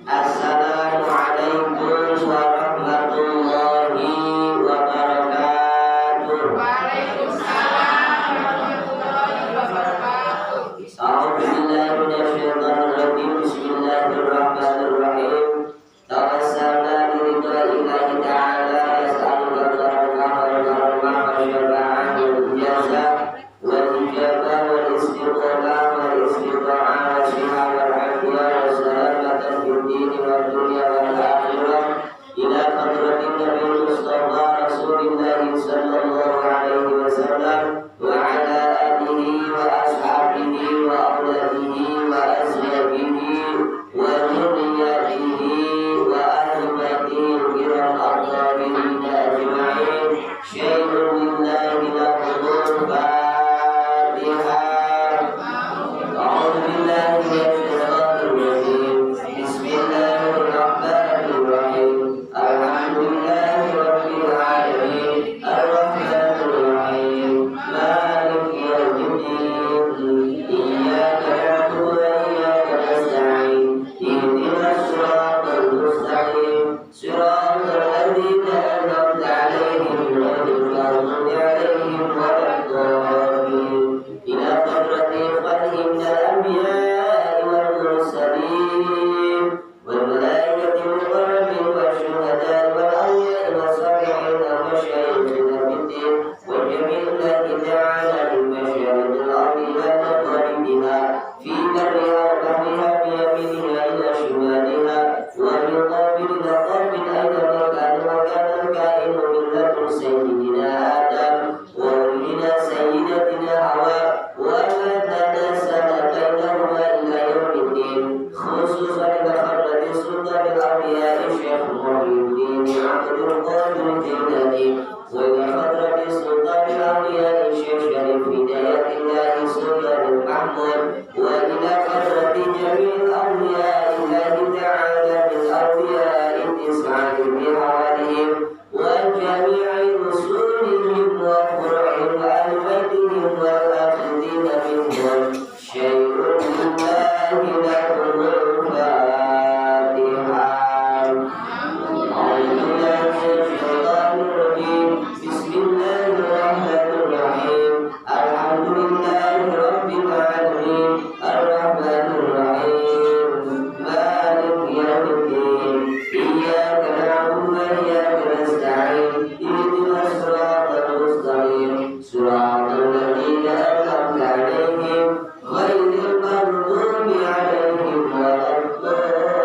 Assalamualaikum warahmatullahi wabarakatuh. Waalaikumsalam warahmatullahi wabarakatuh. A'udzubillahi minasyaitonirrajim. Bismillahirrahmanirrahim. Tawassalna biridwa'illahi ta'ala yas'aluka al-karamah wa syafa'ah wal ijazah wal ijabah wal istiqamah wal istita'ah wa syihah wal afiyah wa salamatan fid dini wad dunya wal akhirah ila hadratin nabiyil mustafa rasulillahi sallallahu alaihi wasallam wa ala alihi wa ashabihi wa auladihi wa azwajihi wa dzurriyyatihi wa ahli baitihi kiram al-tabi'in ajma'in. Syai'un lillahi lahumul Fatihah. A'udzu billahi minasyaitonir rajim. Bismillahirrahmanirrahim. Alhamdulillahi rabbil alamin. Arrahmanir rahim. Maliki yaumiddin. Iyyaka na'budu wa iyyaka nasta'in. Ihdinas siratal mustaqim. Siratal ladzina an'amta 'alaihim ghairil maghdubi 'alaihim waladdallin. Ila hadrati ikhwanihim minal anbiya'i wal mursalin wal malaikati muqarrabin wasyuhada'i wal awliya'i was-salihin wa masyayikhina fid-din wa jami'il ladzi ta'ala min masyariqil ardi wal magharibiha fi barriha wa bahriha bi yaminiha ila shimaliha wa min qabli ila qabli aina ma kana al-kainu min ladun sayyidina Adam wa min sayyidatina Hawa wa ma tanasala bainahuma ila yaumiddin. Khususan ila hadrati sultanil awliya'i Syekh Muhyiddin Abdul Qadir Jilani wa ila hadrati sultanil awliya'i Syekh Syarif Hidayatullah Sultanul Mahmud wa ila hadrati jami'il awliya'i Allahi ta'ala min awliya'i tis'ati bi hawalihim wa jami'i rusulihim wa furu'ihim wa ahli baitihim wal akhirina minhum. Syai'un lillahi lahumul Fatihah. A'udzubillahi Bismillahirrahmanirrahim. Alhamdulillahi rabbil alamin. Arrahmanir rahim. Maliki yaumiddin. Iyyaka na'budu wa iyyaka nasta'in. Ihdinas siratal mustaqim. Siratal ladzina an'amta 'alaihim ghairil maghdubi 'alaihim waladdallin.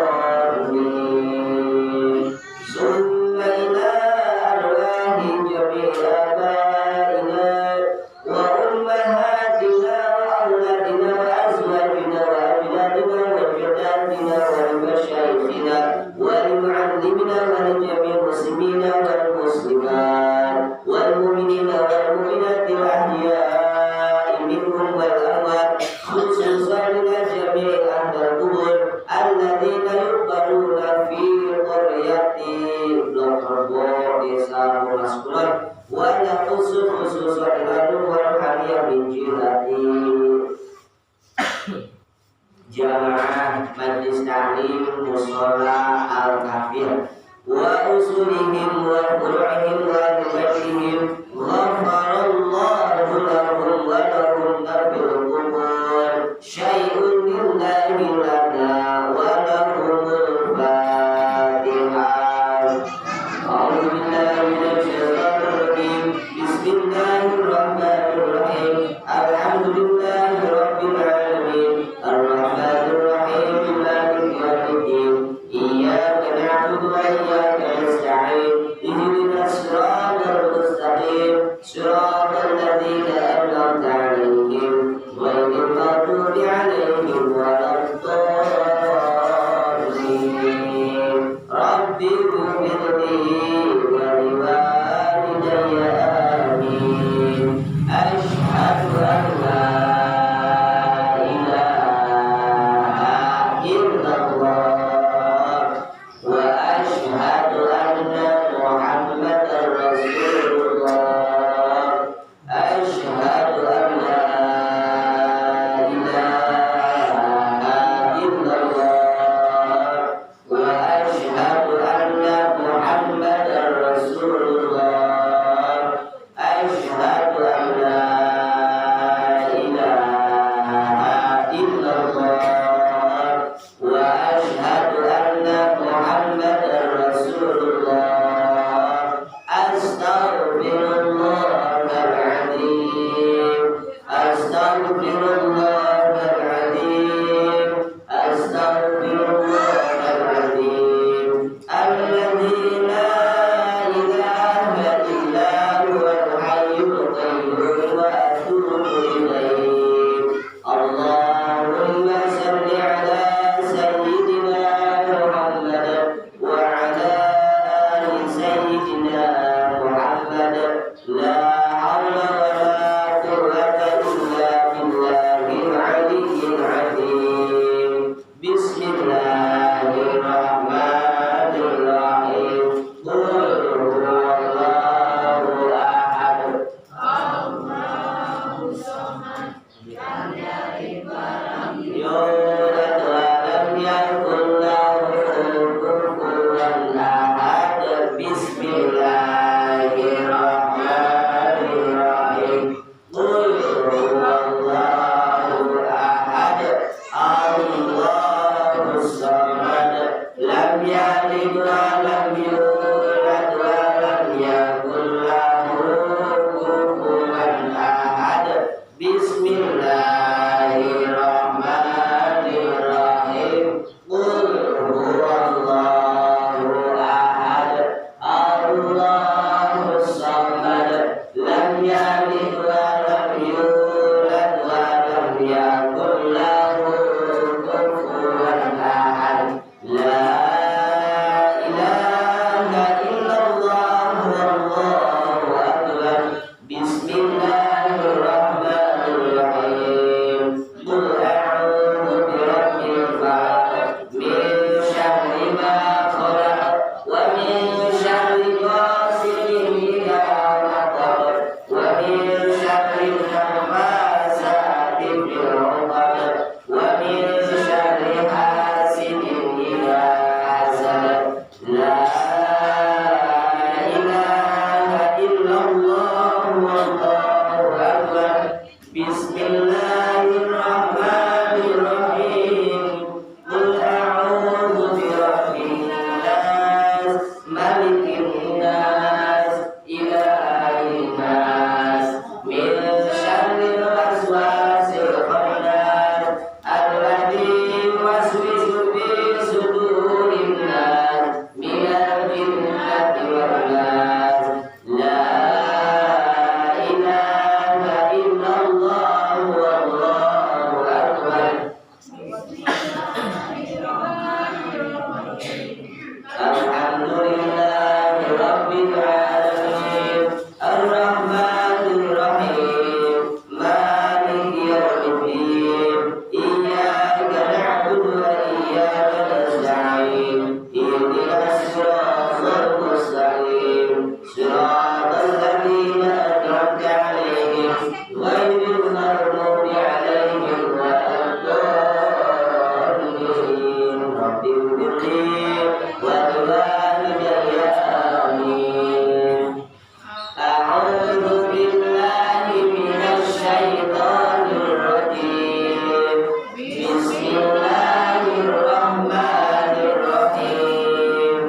Summa ila arwahi jami'i abaina wa ummahatina wa auladina wa azwajina wa abnadina wa jaddatina wa masyayikhina wa mu'allimina wa jami'il muslimina wal muslimat wal mu'minina wal mu'minati al ahya'i minhum wal amwat khususan ila jami'i ahlil qubur alladzina yuqbaruna fi qaryati Lokarbo desa Maskulon wa yakhusu khususan ila duhur haliyah min jihati jamaah majlis ta'lim mushola al-kafir wa usulihim wa furu'ihim wa nibatihim ghafarallahu lahum wa lahum fil qubur. Syai'un lillahi lana wa lahumul Fatihah. A'udzu billahi minasyaitonir rajim. Bismillahirrahmanirrahim. Alhamdulillahi rabbil alamin. Arrahmanir rahim. Maliki yaumiddin. Iyyaka na'budu wa iyyaka nasta'in. Ihdinas siratal mustaqim. يكن له كفوا أحد لا إله إلا الله والله أكبر بسم الله الرحمن الرحيم قل أعوذ برب الفلق من شر ما خلق ومن شر غاسق إذا وقب ومن شر النفاثات في العقد ومن شر حاسد إذا حسد لا إله إلا الله والله أكبر بسم الله الرحمن الرحيم قل أعوذ برب الناس ملك الناس إله الناس من شر الوسواس الخناس الذي يوسوس في صدور الناس من الجنة والناس لا إله إلا الله والله أكبر الحمد لله رب العالمين الرحمن الرحيم مالك يوم الدين إياك نعبد وإياك نستعين اهدنا الصراط المستقيم صراط الذين أنعمت عليهم غير المغضوب عليهم ولا الضالين رب اغفر لي ولوالدي آمين أعوذ بالله من الشيطان الرجيم بسم الله الرحمن الرحيم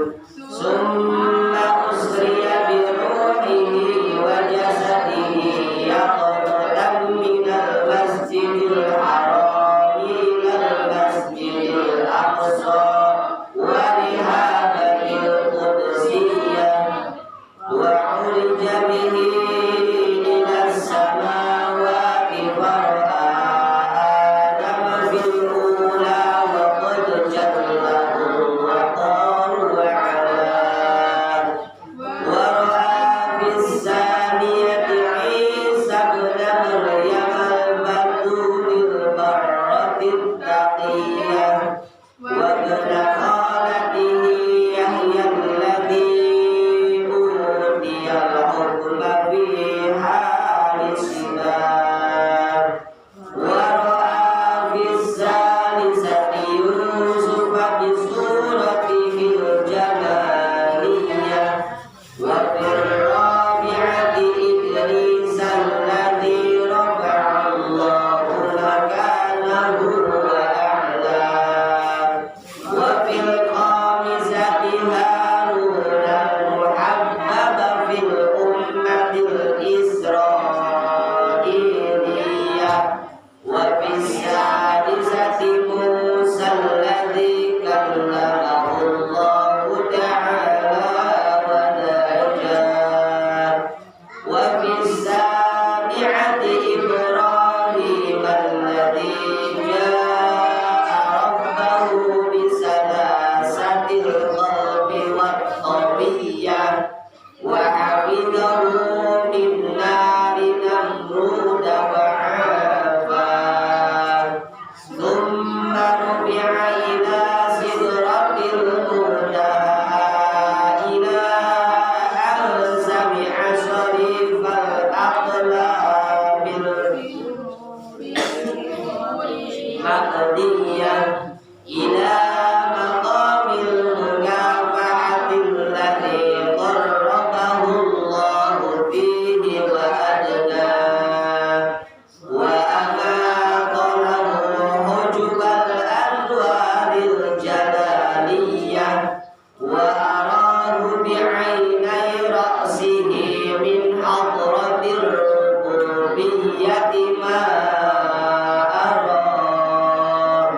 ثم أسري بروحه وجسده يقظة من المسجد الحرام إلى المسجد الأقصى ورهابة القدسية وعرج به إلى السماوات فرأى آدم في الأولى وقد جله وقار وعلاه ورأى في الثانية عيسى ابن مريم البتول البرة التقية وابن خالته يحيى الذي أوتي الحكم في حال السباع ورأى في الثالثة يوسف بصورته الجمالية وفي الرابعة إدريس الذي رفع الله مكانه وأعلاه وفي الخامسة هارون المحبب في الأمة الإسرائيلية وفي السادسة موسى الذي كلمه الله تعالى ونجاه وفي السابعة إبراهيم الذي جاء ربه بسلاسة القلب والطبية وحفظه من نار نمرود وعافاه ثم رفع إلى سدرة المنتهى إلى أن سمع شريف الأقلام المقدية إلى مقام المكافحة الذي قربه الله فيه وأدناه وأماط له حجب الأنوار الجلالية وأراه بعيني رأسه من حضرة الربوبية ما أراه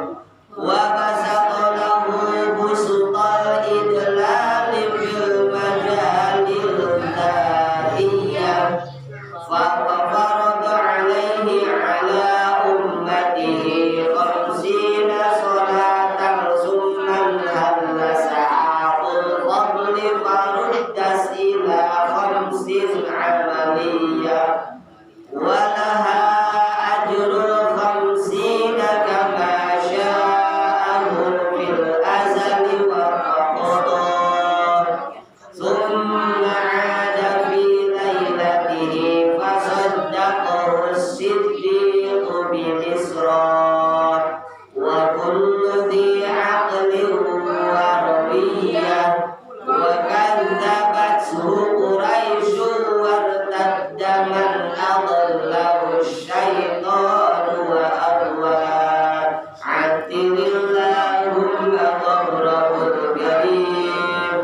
يسرا وكل ذي عقل وروية وكذبته قريش وارتد من أضله الشيطان وأغوى عتل اللهم قبره الكريم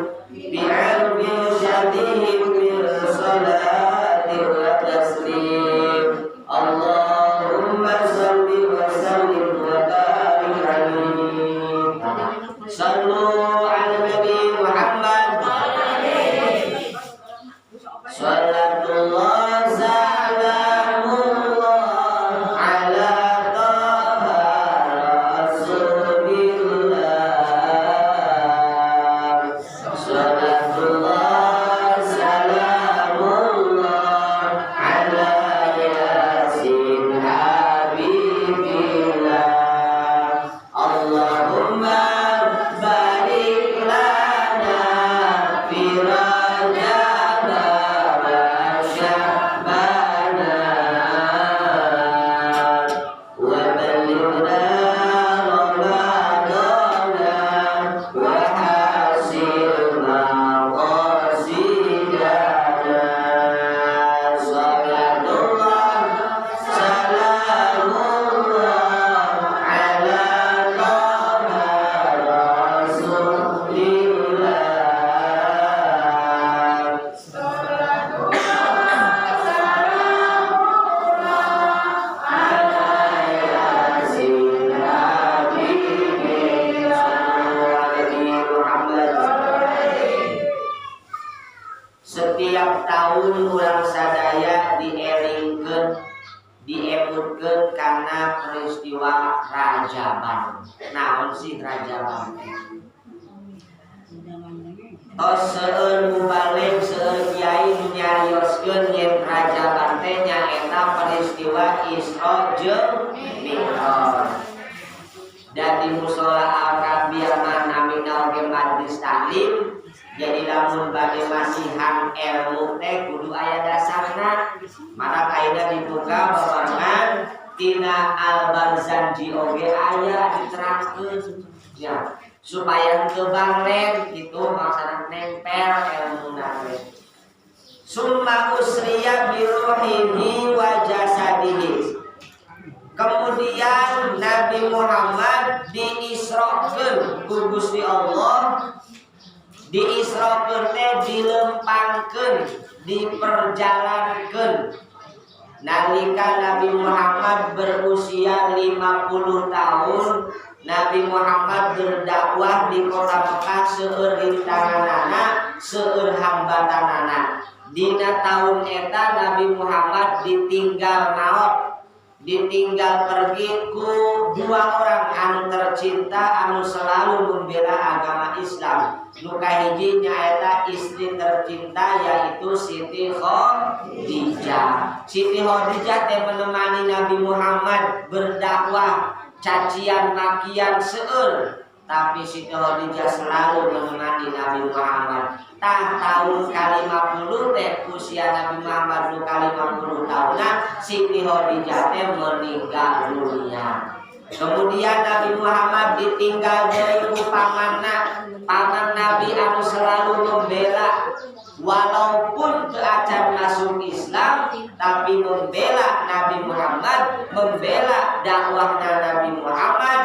بعلم شديد من صلاة وتسليم اللهم صل وسلم وبارك عليه صلوا على النبي محمد صلاة الله سلام الله على طه رسول الله صلاة الله سلام الله على ياسين حبيب الله اللهم بارك لنا في رجب وشعبان وبلغنا رمضان وحسن مقاصدنا صلاة الله سلام الله على طه رسول الله setiap tahun ulang sadaya diemutkeun karena peristiwa Rajaban. Naon sih Rajaban? Tos seueur mubalik seueur kiai nyarioskeun yen Rajaban teh nyaeta peristiwa Isra jeung Mi'raj. Dan di musola Al-Kabiyah naminal ge majlis taklim. Jadi lamun bade masihan ilmu teh kudu aya dasarna. Maka ayeuna dibuka barengan tina Al-Barzanji oge aya diterangkeun ya supaya teu banglen kitu maksana nempel ilmuna teh. Summa usriya bi ruhihi wa jasadihi. Kemudian Nabi Muhammad diisrokeun ku Gusti Allah. Diisrokeun teh dilempangkeun, diperjalankeun. Nalika Nabi Muhammad berusia 50 tahun, Nabi Muhammad berdakwah di kota Mekah seueur rintanganana, seueur hambatanana. Dina tahun eta Nabi Muhammad ditinggal naon? Ditinggal pergi ku dua orang anu tercinta anu selalu membela agama Islam. Nu kahiji nyaeta istri tercinta yaitu Siti Khadijah. Siti Khadijah teh menemani Nabi Muhammad berdakwah cacian makian seueur, tapi Siti Khadijah selalu menemani Nabi Muhammad. Tah tahun ke-50 teh usia Nabi Muhammad nu ke-50 tahunna Siti Khadijah teh meninggal dunia. Kemudian Nabi Muhammad ditinggal dari pamanna, paman Nabi anu selalu membela walaupun teu acan masuk Islam tapi membela Nabi Muhammad, membela dakwahna Nabi Muhammad.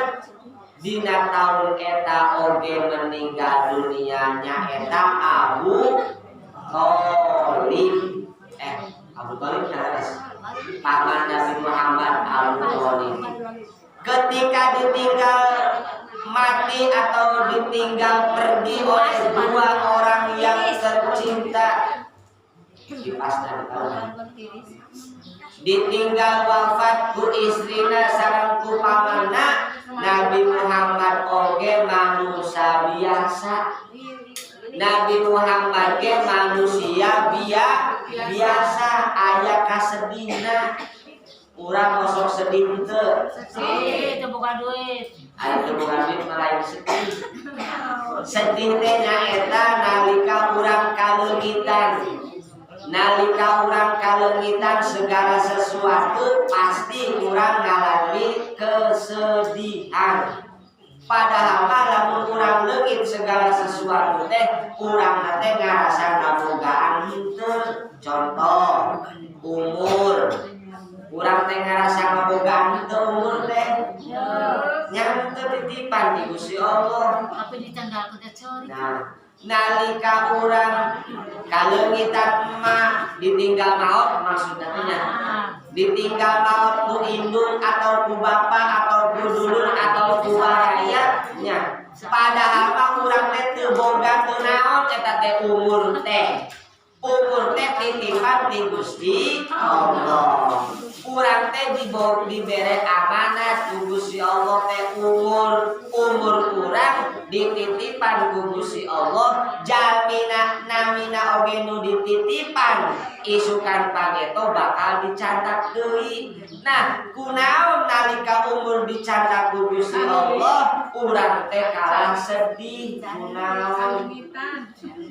Dina tahun eta oge meninggal dunianya eta Abu Thalib. Abu Thalib nyaris paman Nabi Muhammad Abu Thalib. Ketika ditinggal mati atau ditinggal pergi oleh dua orang yang tercinta, ditinggal wafat ku istrina sareng ku pamanna, Nabi Muhammad oge manusia biasa. Nabi Muhammad ge manusia biasa aya kasedihna. Urang mosok sedih teu? Teu boga duit. Aya teu boga duit malah sedih. Sedih teh nyaeta nalika urang kaleulitan. nalika urang kalengitan segala sesuatu pasti urang ngalami kesedihan. Padahal lamun urang leungit segala sesuatu teh urang teh ngarasa ngabogaan henteu. Contoh umur, urang teh ngarasa ngabogaan henteu umur teh nya teu titipan di Gusti Allah. Apa ditanggalkeun teh cori. Nah, nalika urang kalengitan mah ditinggal maot maksudna teh nya. Ditinggal maot ku indung atau ku bapa atau ku dulur atau ku barayanya. Padahal mah urang teh teu boga teu naon eta teh umur teh. Umur teh titipan ti Gusti Allah. Urang teh dibere amanat ku Gusti Allah teh umur urang dititipan ku Gusti Allah. Jalmina namina oge nu dititipan isukan pageto bakal dicandak deui. Nah, kunaon nalika umur dicandak ku Gusti Allah, urang teh kalah sedih. Kunaon?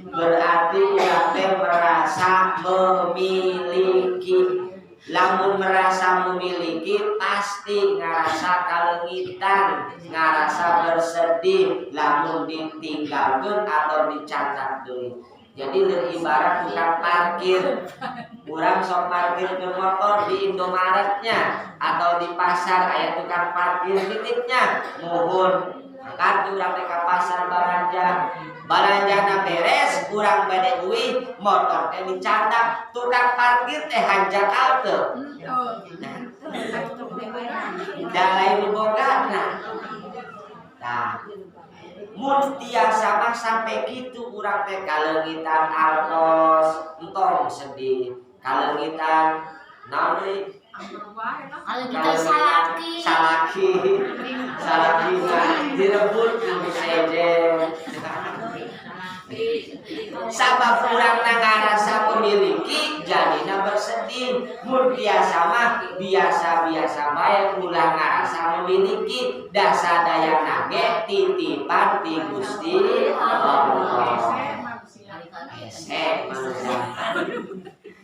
Berarti urang teh merasa memiliki. Lamun merasa memiliki pasti ngarasa kalengitan, ngarasa bersedih lamun ditinggalkeun atau dicandak deui. Jadi ibarat tukang parkir, urang sok parkir ke motor di Indomaretnya atau di pasar aya tukang parkir titipnya muhun angkat urang teh ka pasar baranjana beres urang bade uwi motor teh dicandak tukang parkir teh hanjakal teu. Da lain bogana. Nah, mun tiasa mah sampai gitu urang teh kalengitan altos entong sedih kalengitan naon deui Kalengitan salaki direbut ku sejen. Sabab urang ngarasa memiliki jadina bersedih. Mun biasa mah biasa bae ulah ngarasa memiliki dasadayana ge titipan ti Gusti Allah.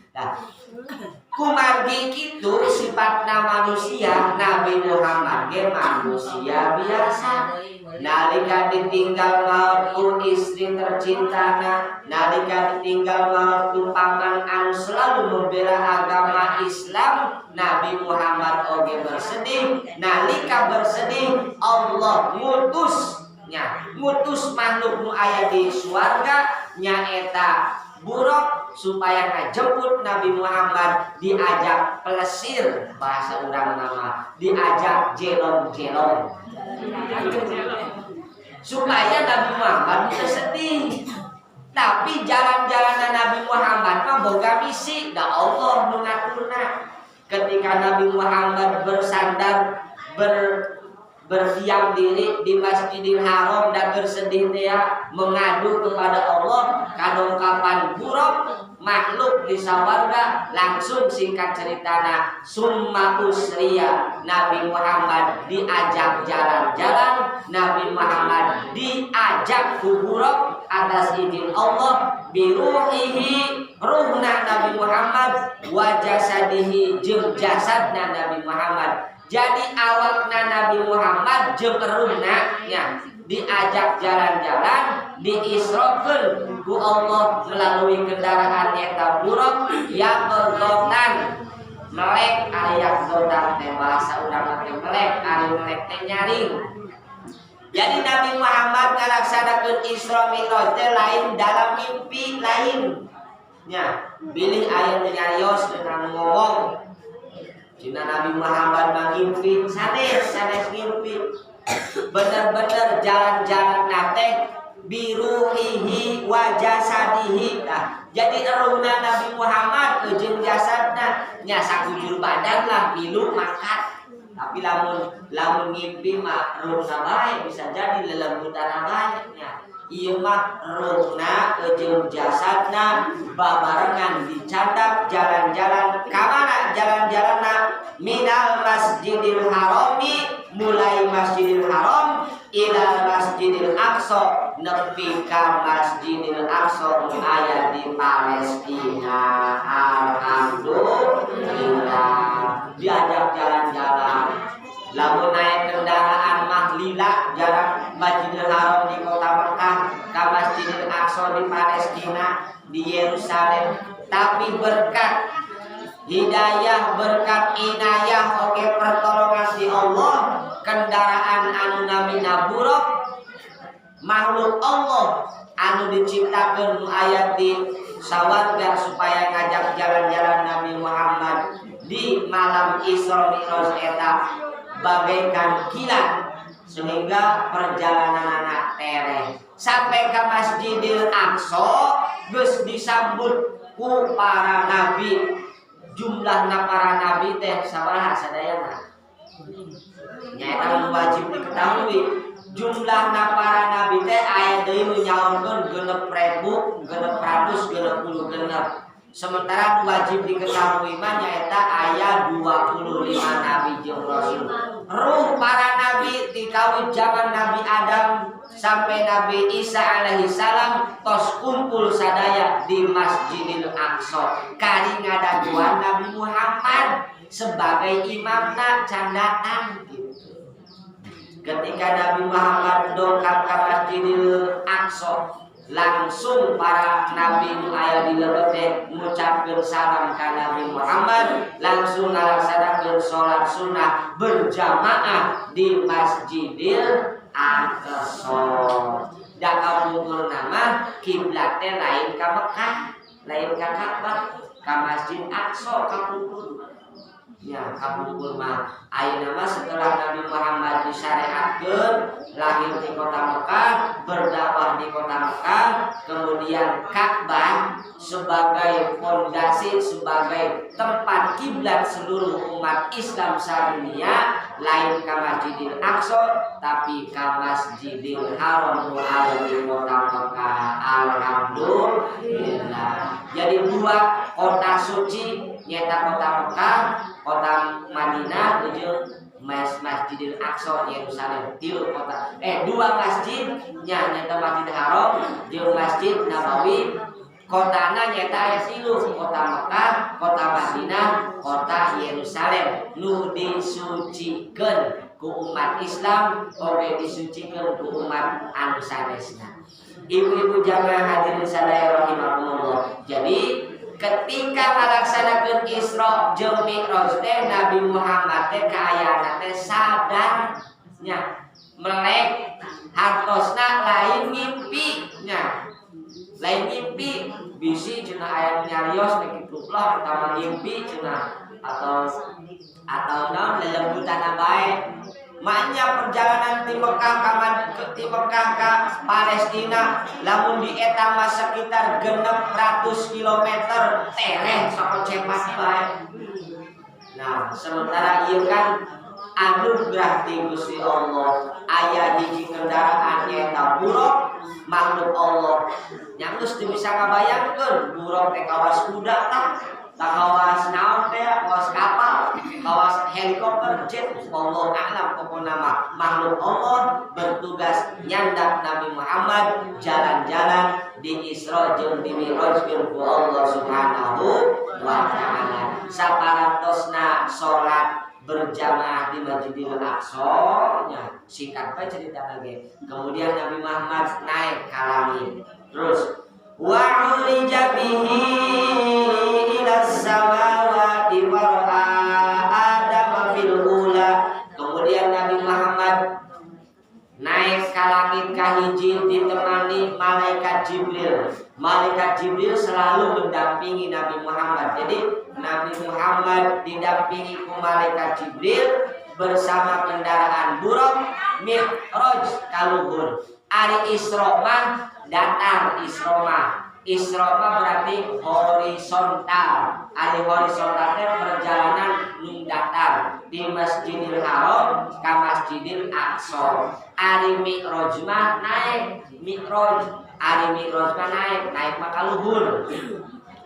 Nah, kumargi kitu sifatna manusia. Nabi Muhammad ge manusia biasa. Nalika ditinggal maut ku istri tercintana, nalika ditinggal maut ku paman anu selalu membela agama Islam, Nabi Muhammad oge bersedih. Nalika bersedih Allah ngutus makhluk nu aya di swarga nyaeta buruk supaya ngajemput Nabi Muhammad, diajak pelesir bahasa urang nama, diajak jelong-jelong supaya Nabi Muhammad bisa sedih. Tapi jalan-jalan Nabi Muhammad mah boga misi da Allah nu ngaturna. Ketika Nabi Muhammad bersandar berdiam diri di Masjidil Haram dan bersedih dia mengadu kepada Allah kadongkapan buruk makhluk di sawarga langsung singkat ceritana summa usriya Nabi Muhammad diajak jalan-jalan, Nabi Muhammad diajak kuburok atas izin Allah biruhihi ruhna Nabi Muhammad wa jasadihi jeung jasadna Nabi Muhammad. Jadi awakna Nabi Muhammad jeung ruhna nya diajak jalan-jalan, diisrokeun ku Allah melalui kendaraan eta buruk yang bergotan melek aya gotan teh bahasa urang teh melek ari melek teh nyaring. Jadi Nabi Muhammad ngalaksanakeun Isra Mi'raj teh lain dalam mimpi lain nya bilih aya nyarios dengan ngomong. Cina Nabi Muhammad mangimpi sanes ngimpi bener-bener jalan-jalan nate biruhihi wa jasadihi. Nah, jadi ruhna Nabi Muhammad jeung jasadna nya sakujur badan lah milu mangkat. Tapi lamun ngimpi mah ruhna bae bisa jadi lelembutan bae nya. Ieu mah ruhna jeung jasadna babarengan dicandak jalan-jalan ka mana jalan-jalanna minal Masjidil Harami mulai Masjidil Haram ila Masjidil Aqsa Aqsa nepi ka Masjidil Aqsa aya di Palestina. Alhamdulillah diajak jalan-jalan. Lamun naik kendaraan mah lila jarak Masjidil Haram di kota Mekah ka Masjidil Aqsa di Palestina di Yerusalem. Tapi berkat hidayah, berkat inayah, oke pertolongan di Allah, kendaraan anu namina buruk, makhluk Allah anu diciptakan ayat di sawarga supaya ngajak jalan-jalan Nabi Muhammad di malam Isra Mi'raj eta bagaikan kilat sehingga perjalanan anak tereh sampai ke Masjidil Aqsa geus disambut ku para nabi. Jumlahna para nabi teh sabaraha sadayana? Nyaeta wajib diketahui. Jumlahna para nabi teh aya deui nu nyaurkeun 6.000, 666. Sementara wajib diketahui mah nyaeta aya 25 nabi jeung rasul. Ruh para nabi ti kawit zaman Nabi Adam sampai Nabi Isa alaihi salam tos kumpul sadaya di Masjidil Aqsa. Kari ngadaguan Nabi Muhammad sebagai imamna can datang gitu. Ketika Nabi Muhammad dongkap ka Masjidil Aqsa, langsung para nabi nu aya di leureut ngucapkeun salam ka Nabi Muhammad, langsung ngalaksanakeun salat sunnah berjamaah di Masjidil Aqsa. Da kapungkur nama kiblat teh lain ka Mekah, lain ka Ka'bah, ka Masjid Aqsa kapungkur. Ya, kapungkur mah ayeuna mah setelah Nabi Muhammad disyariatkeun lahir di kota Mekah, berdakwah di kota Mekah, kemudian Ka'bah sebagai fondasi, sebagai tempat kiblat seluruh umat Islam sadunia, lain ka Masjidil Aqsa tapi ka Masjidil Haram anu di kota Mekah. Alhamdulillah. Jadi dua kota suci nyata kota Mekah, kota Madinah jeung Masjidil Aqsa Yerusalem. Tilu kota. Dua masjid nyata Masjidil Haram jeung Masjid Nabawi. Kotana nyata aya tilu, kota Mekah, kota Madinah, kota Yerusalem. Nu disucikeun ku umat Islam, oge disucikeun ku umat anu sanesna. Ibu-ibu jamaah hadirin sadaya rahimakumullah. Jadi ketika melaksanakan Isra jeung Mi'raj teh Nabi Muhammad teh kaayana teh sadarnya melek hartosna lain mimpi nya. Lain mimpi bisi cenah aya nyarios nek kitu lah pertama mimpi cenah atau naon lelembutana bae. Maknya perjalanan ti Mekah ka Palestina lamun di eta mah sekitar 600 km tereh sok cepat bae. Nah, sementara ieu kan anugerah ti Gusti Allah, aya hiji kendaraan nyaeta buruk makhluk Allah. Nya geus teu bisa ngabayangkeun buruk teh kawas kuda tah, kawas naon teh, kawas kapal, kawas helikopter, jet, wallahu a'lam. Pokona mah makhluk Allah bertugas nyandak Nabi Muhammad jalan-jalan di Isra jeung di Mi'raj ku Allah Subhanahu wa taala. Saparantosna salat berjamaah di Masjidil Aqsa nya singkat bae cerita lagi. Kemudian Nabi Muhammad naik ka langit. Terus wa urija bihi ila samawati wa Adam fil ula. Kemudian Nabi Muhammad naik ka langit ka hiji ditemani malaikat Jibril. Malaikat Jibril selalu mendampingi Nabi Muhammad. Jadi Nabi Muhammad didampingi ku malaikat Jibril bersama kendaraan buruk Mi'raj kaluhur. Ari Isra mah datar Isra mah berarti horizontal. Ari horizontal teh perjalanan nu datar di Masjidil Haram ka Masjidil Aqsa. Ari Mi'raj mah naik Ari Mi'raj mah naik mah kaluhur.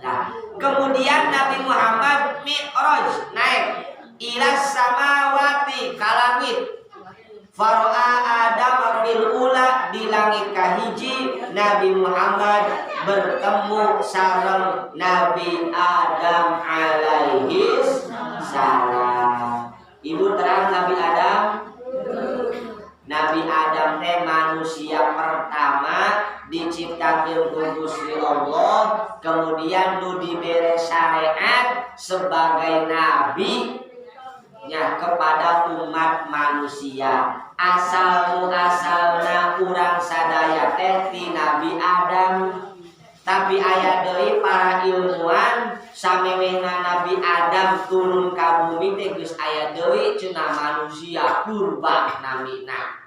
Nah, kemudian Nabi Muhammad Mi'raj naik ila samawati ka langit. Fara'a Adam fil ula, di langit langit kahiji Nabi Muhammad bertemu sareng Nabi Adam alaihi salam. Ibu terang Nabi Adam. Nabi Adam teh manusia pertama diciptakan ku Gusti Allah, kemudian nu diberi syariat sebagai nabi nya kepada umat manusia. Asal muasalna urang sadaya teh ti Nabi Adam. Tapi aya deui para ilmuwan samemehna Nabi Adam turun ka bumi teh geus aya deui cenah manusia purba namina.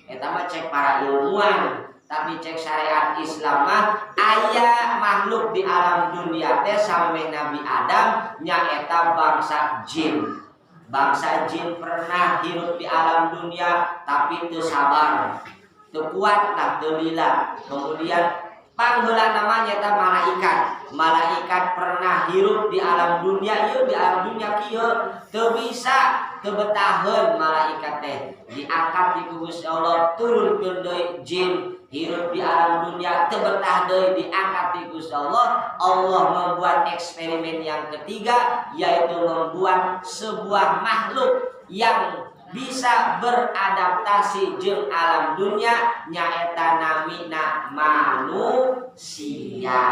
Eta mah cek para ilmuwan, tapi cek syariat Islam mah aya makhluk di alam dunia teh samemeh Nabi Adam nyaeta bangsa jin. Bangsa jin pernah hidup di alam dunia tapi teu sabar, teu kuat lah, teu lila. Kemudian pangheula namanya eta malaikat. Malaikat pernah hidup di alam dunia, ieu di alam dunia kieu teu bisa teu betaheun malaikat teh. Diangkat di Gusti Allah turunkeun deui jin hidup di alam dunia teu betah deui diangkat di Gusti Allah. Allah membuat eksperimen yang ketiga, yaitu membuat sebuah makhluk yang bisa beradaptasi jeung alam dunia nyaeta namina manusia.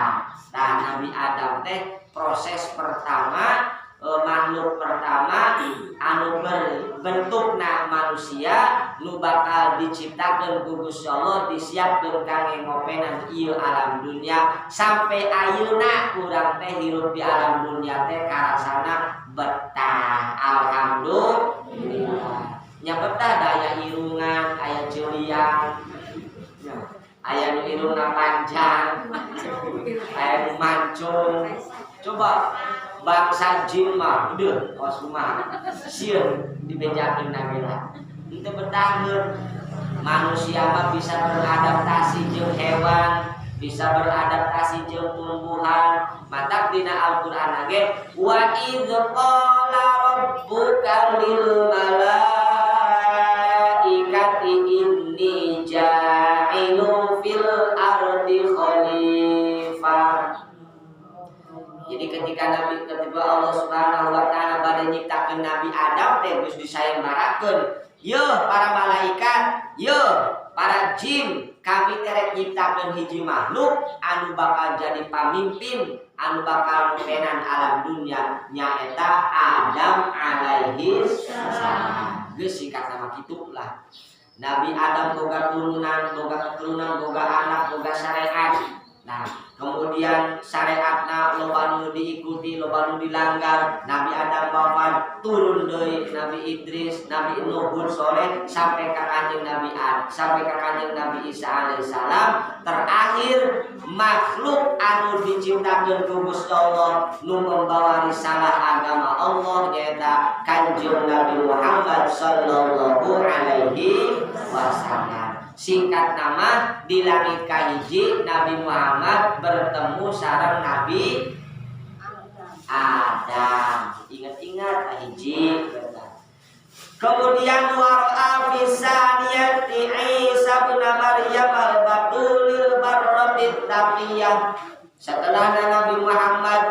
Nah, Nabi Adam teh proses pertama, makhluk pertama anu berbentukna manusia nu bakal diciptakeun ku Gusti Allah, disiapkeun kangge ngopenan ieu alam dunia sampai ayeuna urang teh hirup di alam dunia teh karasana betah. Alhamdulillah. Nya betah daya irungan, aya ceuliang. Aya nu irungna panjang, aya nu mancung. Coba bangsa jin mah deuh osma sieun dibejakeun nagela. Henteu betaheun. Manusia mah bisa beradaptasi jeung hewan, bisa beradaptasi jeung tumbuhan. Mantap dina Al-Qur'an ge wa idz qala rabbuka lil malaikati inni ja'ilu fil ardi khalifah. Jadi ketika Allah Subhanahu wa taala bade nyiptakeun Nabi Adam teh geus disayembarakeun, "Yeuh para malaikat, yeuh para jin, kami terek nyiptakeun hiji makhluk anu bakal jadi pamimpin, anu bakal ngopenan alam dunia nyaeta Adam alaihi salam." Geus singkat nama kitu lah. Nabi Adam boga turunan, boga keturunan, boga anak, boga syariat. Nah, kemudian syariatna loba nu diikuti, loba nu dilanggar. Nabi Adam wafat, turun deui Nabi Idris, Nabi Nuh, Soleh sampai ka kanjeng Nabi Ad, sampai ka kanjeng Nabi Isa alaihissalam. Terakhir makhluk anu diciptakeun ku Gusti Allah nu membawa risalah agama Allah nyaeta kanjeng Nabi Muhammad sallallahu alaihi wasallam. Singkat nama di langit kahiji Nabi Muhammad bertemu sareng Nabi Adam. Ingat-ingat kahiji. Kemudian wara'a fisaniyati Isa bin Maryam al-batulil barratit taqiyah. Setelah Nabi Muhammad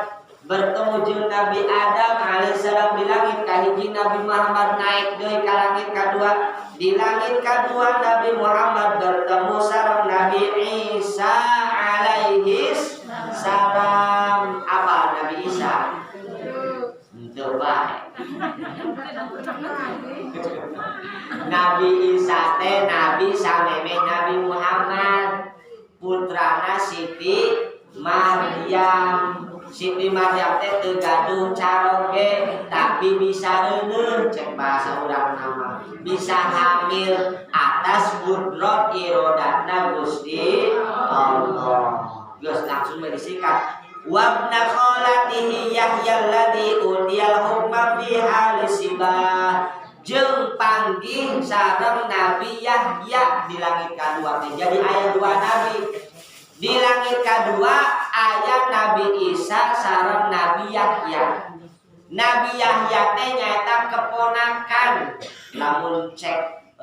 bertemu jeung Nabi Adam alaihissalam di langit kahiji, Nabi Muhammad naik deui ka langit kadua. Di langit kadua Nabi Muhammad bertemu sareng Nabi Isa alaihi salam. Apa Nabi Isa? Henteu bae. Nabi Isa teh nabi samemeh Nabi Muhammad, putrana Siti Maryam. Siti Maryam teh teu gaduh caroge, tapi bisa reuneuh cek bahasa urang nama. Bisa hamil atas kudrat irodatna Gusti Allah. Geus langsung disikat. Wabna kholatihi Yahya alladzi udiyal hukma fi al-sibah. Jeung panggih sareng Nabi Yahya di langit kadua. Jadi aya dua nabi. Di langit kedua ayat Nabi Isa sareng Nabi Yahya. Nabi Yahya teh nyaeta keponakan. Lamun cek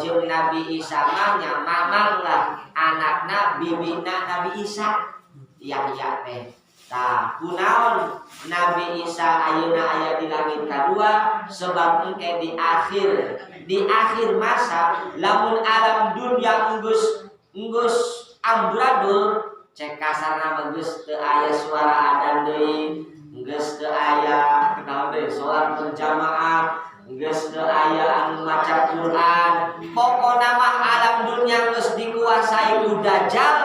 jeung Nabi Isa mah nya mamang lah anakna bibina Nabi Isa Yahya teh. Tah kunaon Nabi Isa ayeuna aya di langit kadua sebab engke di akhir masa lamun alam dunya enggeus amburadul cek kasarna geus teu aya suara adzan deui, geus teu aya kunaon deui salat berjamaah, geus teu aya anu maca Quran. Pokona mah alam dunya geus dikuasai ku Dajjal,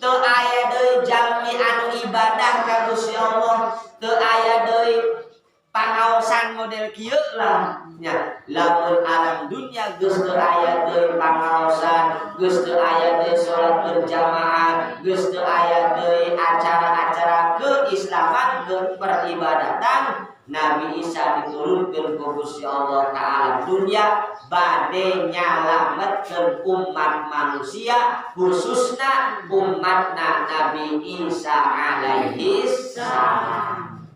teu aya deui jalmi anu ibadah ka Gusti Allah, teu aya deui pangaosan model kieu lah nya. Lamun alam dunya geus teu aya deui pangaosan, geus teu aya deui salat berjamaah, geus teu aya deui acara-acara keislaman ke peribadatan, Nabi Isa diturunkeun ku Gusti Allah ka alam dunya bade nyalametkeun umat manusia khususna umatna Nabi Isa alaihi salam.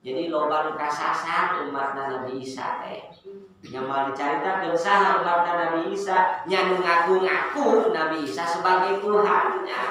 Jadi loba nu kasasar umatna Nabi Isa teh. Nya moal dicaritakeun saha umatna Nabi Isa nya nu ngaku-ngaku Nabi Isa sebagai Tuhannya.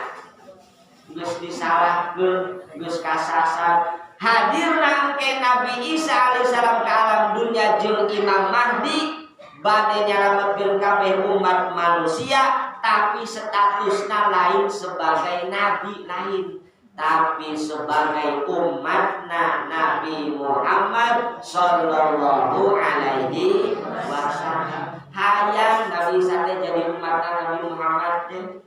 Geus disalahkeun, geus kasasar. Hadirna engke Nabi Isa alaihissalam ke alam dunya jeung Imam Mahdi bade nyalametkeun kabeh umat manusia, tapi statusna lain sebagai nabi lain, tapi sebagai umatna Nabi Muhammad sallallahu alaihi wasallam. Hayang Nabi Isa teh jadi umatna Nabi Muhammad teh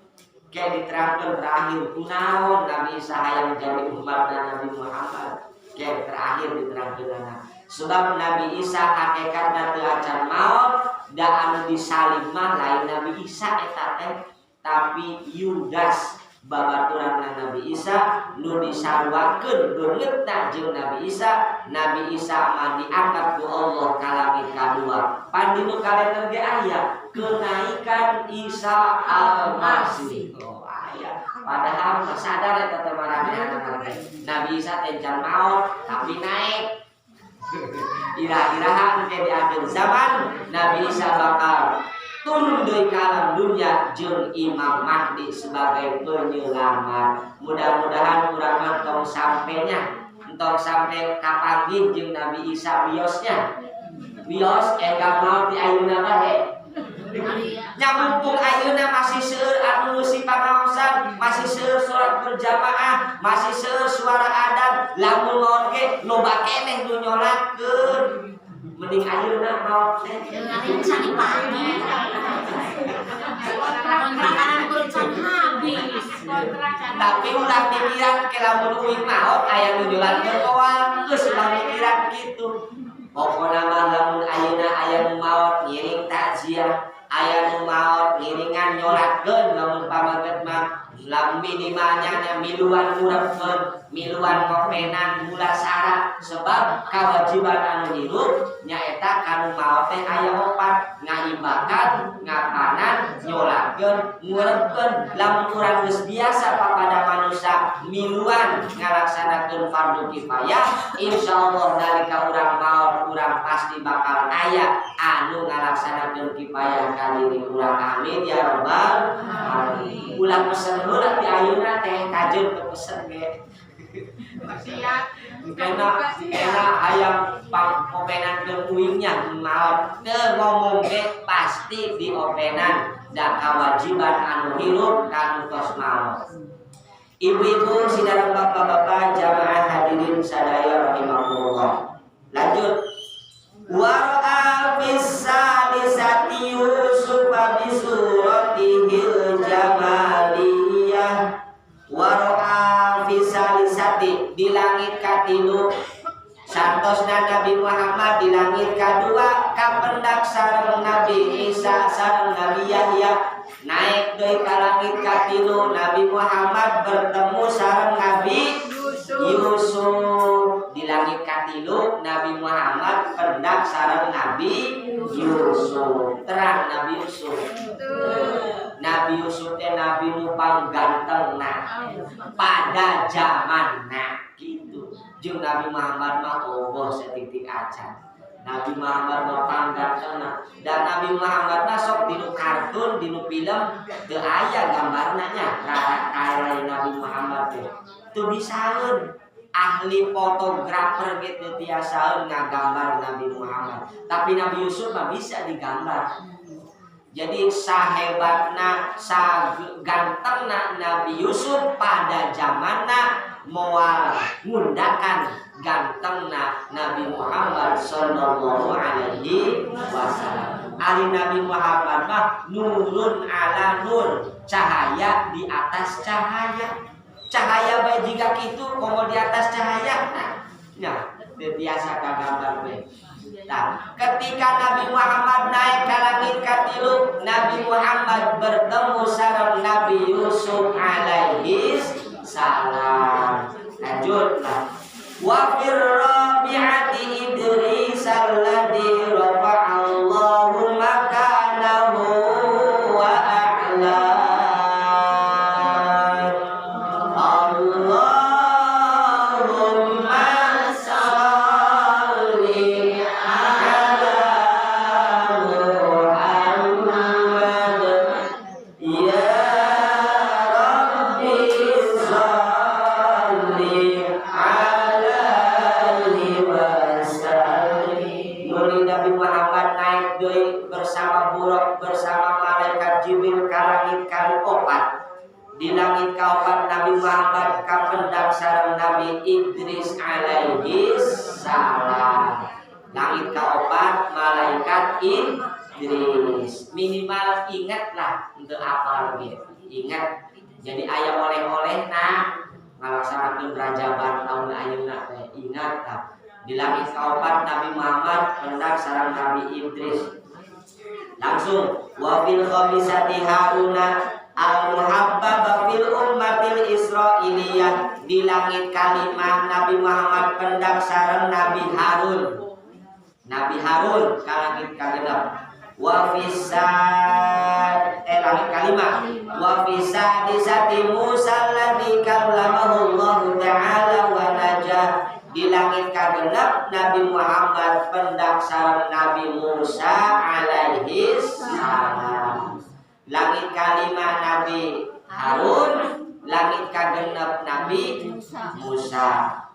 kayak diterangkan terakhir kunaon Nabi Isa hayang jadi umatna Nabi Muhammad kayak terakhir diterangkan. Sebab Nabi Isa hakikatna teu acan maot da anu disalib mah lain Nabi Isa eta teh, tapi Yudas babaturanna Nabi Isa nu disarwakeun beungeutna jeung Nabi Isa. Nabi Isa mah diangkat ku Allah ka langit kadua. Pan dinu kalender ge aya kenaikan Isa al-Masih. Oh aya. Padahal sadar eta teh marana Nabi Isa teh can maot tapi naik. Ira-irahan ke di akhir zaman Nabi Isa bakal turun dari alam dunia jeung Imam Mahdi sebagai penyelamat. Mudah-mudahan urang tong sampenya, tong sampai kapanggih jeung Nabi Isa biosnya. Bios enggal mau di ayeuna bae. Nya mumpung ayeuna masih seueur anu ngeusi pangaosan, masih seueur salat berjamaah, masih seueur suara adzan, lamun maot ge loba keneh nu nyolatkeun. Mending ayeuna maot teh. Ayeuna sani pagi. Kontrakan kurucan habis. Tapi ulah pikiran ke lamun uing maot aya nu nyolatkeun moal geus ulah pikiran kitu. Pokona mah lamun ayeuna aya nu maot ngiring takziah, aya nu maot ngiringan nyolatkeun lamun pamaget mah lamun minimalnya miluan urepkeun, miluan ngopenan mula syarat. Sebab kewajiban anu hirup nyaeta kanu maot teh aya opat, ngaibakan, ngapanan, nyolatkeun, ngurepkeun. Lamun urang geus biasa papada manusia miluan ngalaksanakeun fardu kifayah, insyaallah nalika urang maot urang pasti bakal aya anu ngalaksanakeun kifayah ka diri urang. Amin ya rabbal alamin. Ulah pesen heula ti ayeuna teh kajeun teu pesen ge. Siap. Kena hayang openan ke uingnya maot teu ngomong ge pasti diopenan da kewajiban anu hirup kanu tos maot. Ibu-ibu, saudara bapak-bapak, jamaah hadirin sadaya rahimakumullah. Lanjut. Wara'a fis-salisati Yusuf bi suratihil jamaliyah. Wara'a fis-salisati di langit katilu santosna Nabi Muhammad di langit kadua kapendak sareng Nabi Isa sareng Nabi Yahya naik deui ka langit katilu. Nabi Muhammad bertemu sareng Nabi Yusuf di langit katilu. Nabi Muhammad pendak sareng Nabi Yusuf. Terang Nabi Yusuf. Nabi Yusuf teh nabi nu panggantengna pada zamanna gitu. Jeung Nabi Muhammad mah oboh setitik acan. Nabi Muhammad mapanggatna dan Nabi Muhammad sok dinu kartun dinu film teu aya gambarna nya kayak Nabi Muhammad teu bisaeun ahli fotografer gitu tiasaeun ngagambar Nabi Muhammad tapi Nabi Yusuf mah bisa digambar. Jadi sahebatna sagantengna Nabi Yusuf pada zamanna moal ngundakan gantengna Nabi Muhammad sallallahu alaihi wasallam. Ali Nabi Muhammad mah nurun ala nur, cahaya di atas cahaya. Cahaya bae jika kitu komo di atas cahaya. Nah, biasa kagambar bae. Nah, ketika Nabi Muhammad naik ke langit katilu, Nabi Muhammad bertemu sareng Nabi Yusuf alaihi salam. Lanjutlah. Wa fir rabi'ati Idris alladhi rafa'allahu makanahu wa a'la. Di langit kaopat Nabi Muhammad kapendak sareng Nabi Idris alaihi salam. Langit kaopat malaikat Idris. Minimal ingatlah untuk apa lagi? Ingat. Jadi aya oleh-oleh ngalaksanakeun rajaban taun ayeuna teh. Ingatlah. Di langit kaopat Nabi Muhammad pendak sareng Nabi Idris. Langsung wa fil khamisati Haruna al-muhabbab fil ummatil israiliyah. Di langit kalimah Nabi Muhammad pendak sareng Nabi Harun. Nabi Harun ka langit kagenep. Wa fisad langit kalimah wa fisad sati Musa alladzi kallamahu Allah taala wa najah. Di langit kagenep Nabi Muhammad pendak sareng Nabi Musa alaihi salam. Langit kalimah Nabi Harun, langit kagenep Nabi Musa.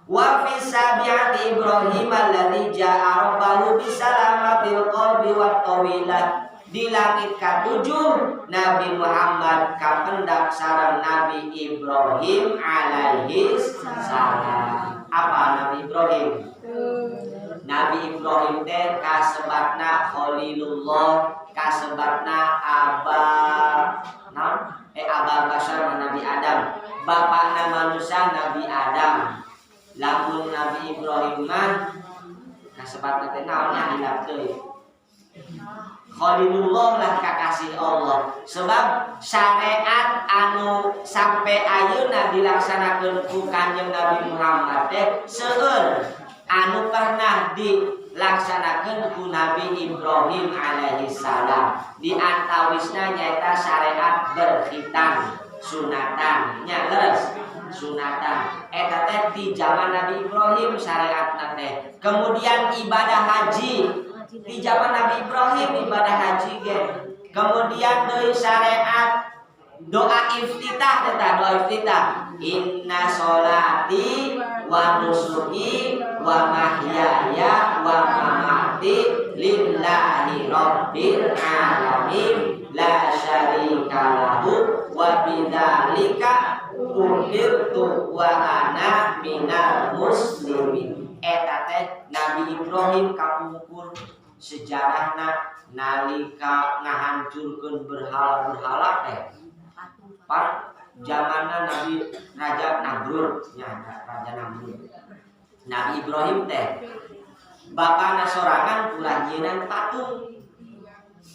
Wa fi sabiati Ibrahim alladzi ja'a rabbahu bisalamatil qalbi wat tawilah. Di langit ketujuh Nabi Muhammad kapendak sareng Nabi Ibrahim alaihi salam. Apa Nabi Ibrahim? Nabi Ibrahim teh kasebatna Khalilullah, kasebatna Aba Basar Nabi Adam, bapakna manusia Nabi Adam. Lamun Nabi Ibrahim mah kasebatna teh naonnya hilap teuing. Khalilullah lah kakasih Allah. Sebab syariat anu sampai ayeuna dilaksanakeun ku Kanjeng Nabi Muhammad teh seueur anu pernah dilaksanakeun ku Nabi Ibrahim alaihi salam. Di antawisna nyaeta syariat berkhitan, sunatan, nya leres sunatan. Eta teh di zaman Nabi Ibrahim syariatna teh. Kemudian ibadah haji di zaman Nabi Ibrahim ibadah haji ge. Kemudian deui syariat doa iftitah doa iftitah. Inna sholati wa nusuki wa mahyaya wa mamati lillahi rabbil alamin la syarika lahu wa bidzalika umirtu wa ana minal muslimin. Eta teh Nabi Ibrahim kapungkur sejarahna nalika ngahancurkeun berhala-berhala teh. Pak zamanna Nabi Raja Namrud, Raja Namrud. Nabi Ibrahim teh bapana sorangan ulah nyieunnan patung.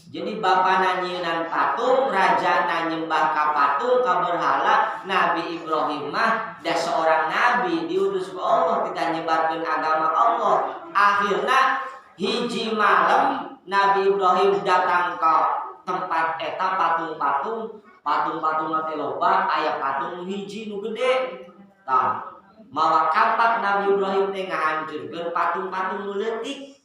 Jadi bapana nyieunnan patung, raja nyembah ka patung ka berhala. Nabi Ibrahim mah da seorang nabi diutus ku Allah kita nyebarkeun agama Allah. Akhirna hiji malam Nabi Ibrahim datang ke tempat eta patung-patung teh loba, aya patung hiji nu gede. Tah, mawa kampak Nabi Ibrahim teh ngahancurkeun patung-patung nu leutik.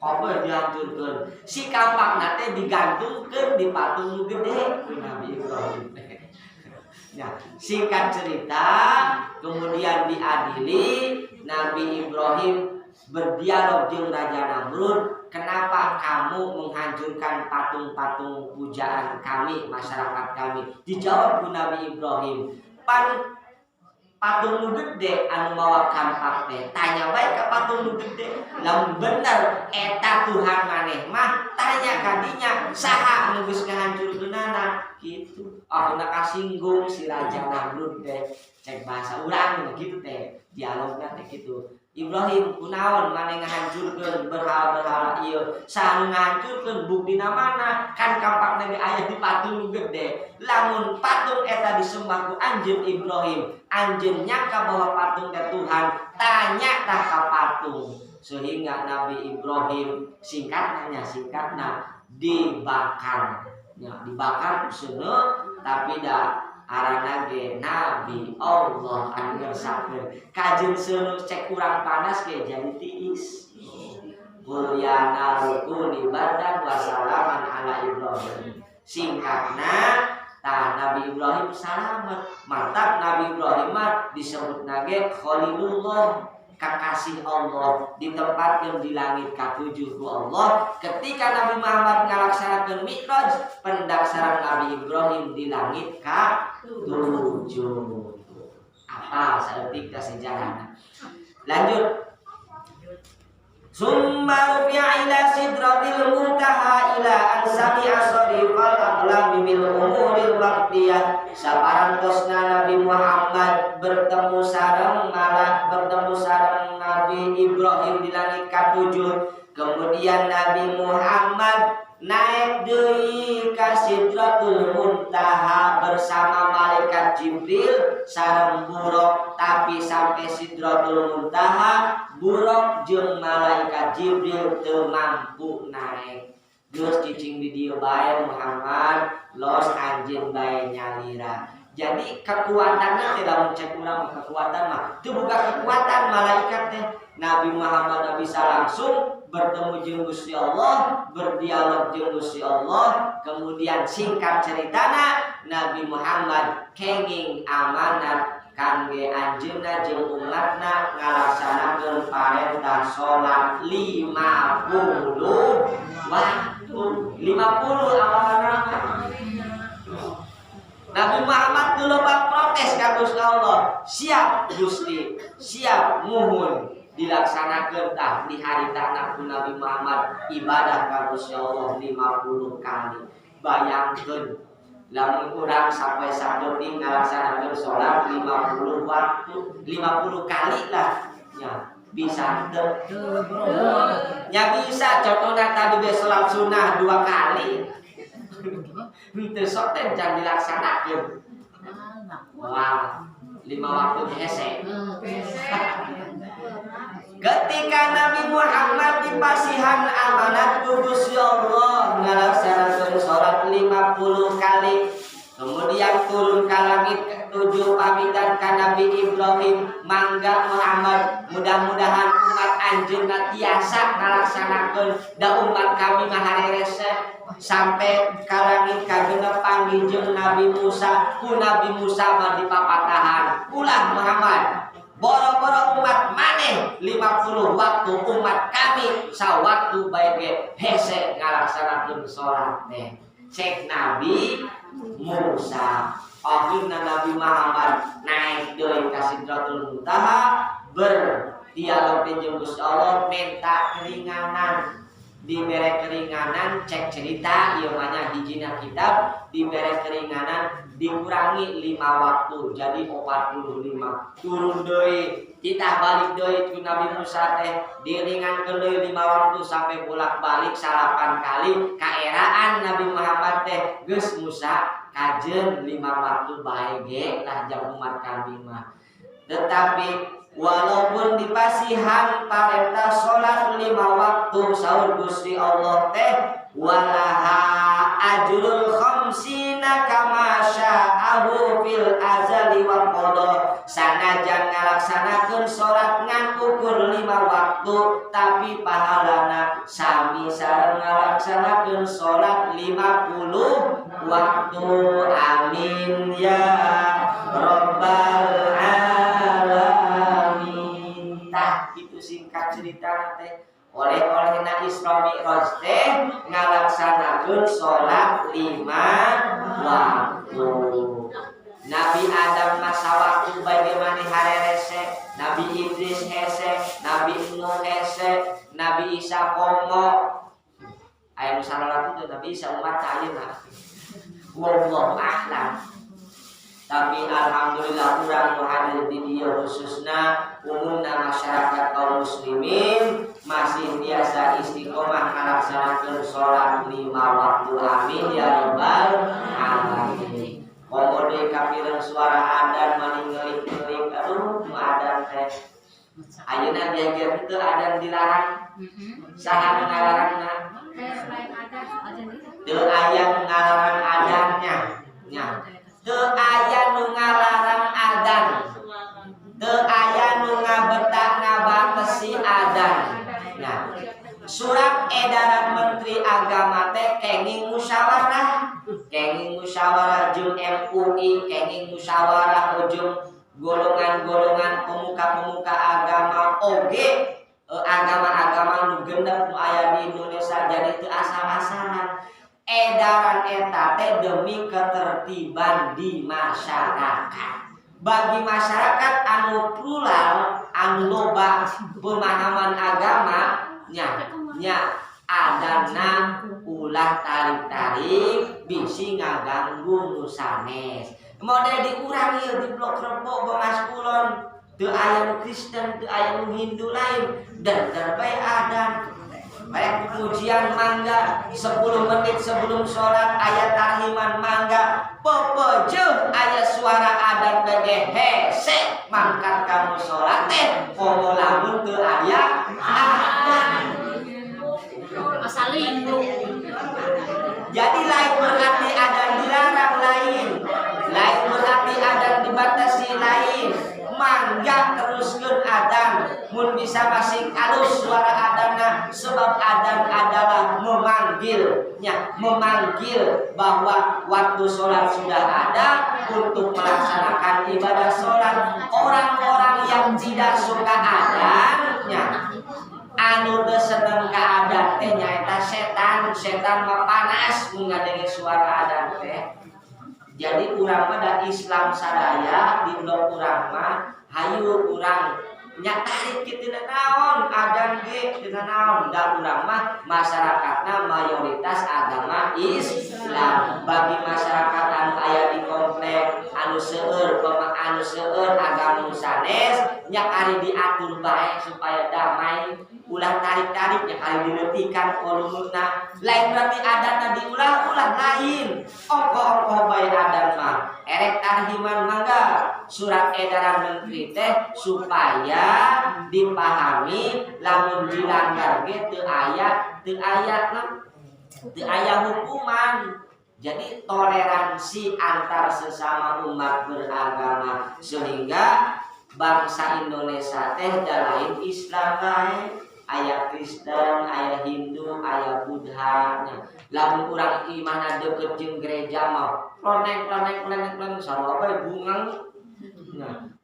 Kober dihancurkeun. Si kampakna teh digantungkeun di patung nu gede ku Nabi Ibrahim. Ya, singkat cerita, kemudian diadili Nabi Ibrahim berdialog jeung Raja Namrud, kenapa kamu menghancurkan patung-patung pujaan kami, masyarakat kami? Dijawab ku Nabi Ibrahim, patung nu gede anu mawa kampak teh tanya bae ka patung nu gede, lamun bener eta Tuhan maneh mah tanya kadinya saha anu geus ngahancurkeunana kitu. Akhirna kasinggung si Raja Namrud teh, cek bahasa urang gitu teh, dialogna teh kitu. Ibrahim kunaon maneh ngahancurkeun berhala-berhala ieu? Saha ngahancurkeun buktina mana? Kan kampakna ge aya di patung nu gede. Lamun patung eta disembah ku anjeun Ibrahim, anjeun nyangka bahwa patung teh Tuhan, tanya tah ka patung. Sehingga Nabi Ibrahim singkatnya dibakar. Ya, dibakar seuneu tapi da arana ge Nabi Allah anu ngersapkeun. Kajeun seuneu cek kurang panas ge jadi tiis. Mulyana rukuni badan wasalaman ala Ibrahim. Singkatna tah Nabi Ibrahim salamet. Mantap Nabi Ibrahim mah disebutna ge Khalilullah, kekasih Allah, ditempatkeun di langit katujuh ku Allah. Ketika Nabi Muhammad ngalaksanakeun Mi'raj, pendaksaran Nabi Ibrahim di langit katujuh. Apa saeutik ka sejarahna. Lanjut. Summa rufi'a ila sidratil muntaha ila an sami'a sarifal aqlam bil umuril waqtiyah. Saparantosna Nabi Muhammad bertemu sareng Nabi Ibrahim di langit katujuh. Kemudian Nabi Muhammad naik deui ka Sidratul Muntaha bersama malaikat Jibril sareng Buraq, tapi sampai Sidratul Muntaha Buraq jeung malaikat Jibril teu mampu naik. Geus cicing di dieu bae Muhammad los anjeun bae nyalira. Jadi kekuatannya tidak mencek urang kekuatan mah teu boga kekuatan malaikat teh. Nabi Muhammad bisa langsung bertemu jeung Gusti Allah, berdialog jeung Gusti Allah. Kemudian singkat ceritana Nabi Muhammad kenging amanat kangge anjeunna jeung umatna ngalaksanakeun parentah salat 50 waktu. 50 amalana. Nabi Muhammad dulu protes ka Gusti Allah, siap Gusti, siap muhun dilaksanakeun tah di hari tanah Nabi Muhammad ibadah ka Gusti Allah 50 kali. Bayangkeun lamun urang sampai saeutik ngalaksanakeun salat 50 waktu, 50 kali lah ya. Bisa teu? Ya bisa, contohna tadi be salat sunah 2 kali. Henteu sok teh jangan dilaksanakeun. Wah, 5 waktu hese. Ketika Nabi Muhammad dipasihan amanat ku Gusti Allah ngalaksanakeun salat 50 kali, kemudian turun ke langit ke-7 pamitan ka Nabi Ibrahim, mangga Muhammad mudah-mudahan umat anjeunna tiasa ngalaksanakeun da umat kami mah harerese sampai ka langit kagenep panggih jeung Nabi Musa, ku Nabi Musa mah dipapatahan. Ulah Muhammad, boro-boro umat maneh 50 waktu umat kami sawaktu bae ge hese ngalaksanakeun salat teh. Cek Nabi Musa. Akhirna Nabi Muhammad naik deui ka Sidratul Muntaha berdialog jeung Gusti Allah minta keringanan. Dibere keringanan cek cerita ieu mah hijina kitab dibere keringanan dikurangi 5 waktu jadi 45. Turun deui kita balik deui ku Nabi Musa teh diringankeun deui 5 waktu sampai bolak-balik 8 kali. Kaeraan Nabi Muhammad teh geus Musa kajeun 5 waktu bae ge lah jam umat kami mah. Tetapi walaupun dipasihan parentah salat 5 waktu saur Gusti Allah teh walaha ajrul khamsina kama sya'ahu fil azali wa qada. Sanajan ngalaksanakeun salat ngan ukur 5 waktu tapi pahalana sami sareng ngalaksanakeun salat 50 waktu. Amin ya rabbal alamin. Tah itu singkat cerita teh. Oleh-olehna Isra Mi'raj teh ngalaksanakeun salat 5 waktu. Nabi Adam masa waktu bagaimana harerese, Nabi Idris hese, Nabi Nuh hese, Nabi Isa komo. Aya nu salat itu Nabi Isa umat ayeuna. Wallahu a'lam. Tapi alhamdulillah urang nu hadir di dieu khususna umumna masyarakat kaum muslimin masih biasa istiqomah ngalaksanakeun salat 5 waktu. Amin ya rabbal alamin. Komode kapireun suara adan maning-ngelik-ngelik, aduh nu adan teh. Ayeuna geger teu adan dilarang. Saha nu ngalarangna? Teu aya nu ngalarang adannya. Nya. Teu aya nu ngalarang adan. Teu aya nu ngabetak ngabatesi adan. Nya. Surat edaran Menteri Agama teh kenging musyawarah jeung MUI, kenging musyawarah jeung golongan-golongan pemuka-pemuka agama oge, agama-agama nu genep nu aya di Indonesia. Jadi teu asal-asalan. Edaran eta teh demi ketertiban di masyarakat. Bagi masyarakat anu plural, anu loba pemahaman agama, nya adana ulah tarik-tarik bisi ngaganggu nu sanes. Model diurang ieu di Blok Rebo Bemas Kulon, teu aya nu Kristen, teu aya nu Hindu lain, dan terbaik adan. Baik pujian mangga 10 menit sebelum sholat aya tarhiman mangga pepejeuh aya suara adan bege hese mangkat kamu sholat teh komo lamun teu aya adan. Jadi lain berarti adan dilarang, lain berarti adan dibatasi, lain mangga teruskeun adan mun bisa masih halus suara adanna, sebab adan adalah memanggil bahwa waktu sholat sudah ada untuk melaksanakan ibadah sholat. Orang-orang yang tidak suka adannya, anu teu seneng ka adan teh nyaeta setan mah panas mun ngadenge suara adan teh. Jadi urang mah da Islam sadaya di blok urang mah hayu urang nya tarik kitu naon adan ge teu naon. Da urang mah masyarakatna mayoritas agama Islam. Bagi masyarakat anu aya di komplek anu seueur agama sanes nya ari diatur bae supaya damai. Ulah tarik-tarik nya kali diletikan kolumna. Lain berarti adanna diulah-ulah, lain. Ongko-ongko bae adan mah. Erek tarhiman mangga. Surat edaran menteri teh supaya dipahami lamun dilanggar ge teu aya hukuman. Jadi toleransi antar sesama umat beragama sehingga bangsa Indonesia teh lain Islam lain. Aya Kristen, aya Hindu, aya Buddha. Lamun urang iman deukeut jeung gereja mah klonek sarua bae bungang.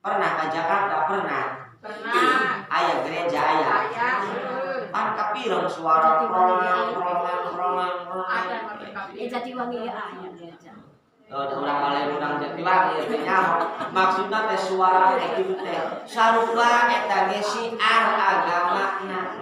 Pernah ka Jakarta? Pernah. Aya gereja aya. Pan kapireng suara kroleng. Jatiwangi aya gereja. Urang balen urang Jatiwangi teh nyaho. Maksudna teh suara teh kitu teh sarupa eta ge syiar agamana.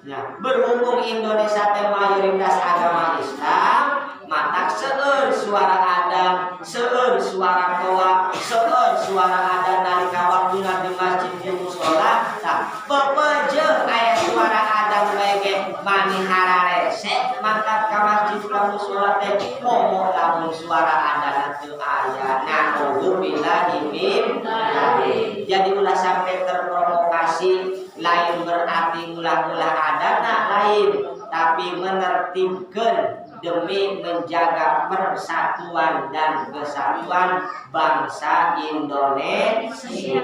Ya, berhubung Indonesia teh mayoritas agama Islam, mata seueur suara adan, seueur suara toa, seueur suara adan nalika waktuna di masjid di mushola. Tah, pepejeuh aya suara adan bae ge mani hararese mangkat ka masjid ka mushola teh momo lamun suara adan teu aya. Na'udzubillahi min dzalik. Jadi ulah sampai terprovokasi. Lain berarti ulah-ulah adana lain, tapi menertibkan demi menjaga persatuan dan kesatuan bangsa Indonesia.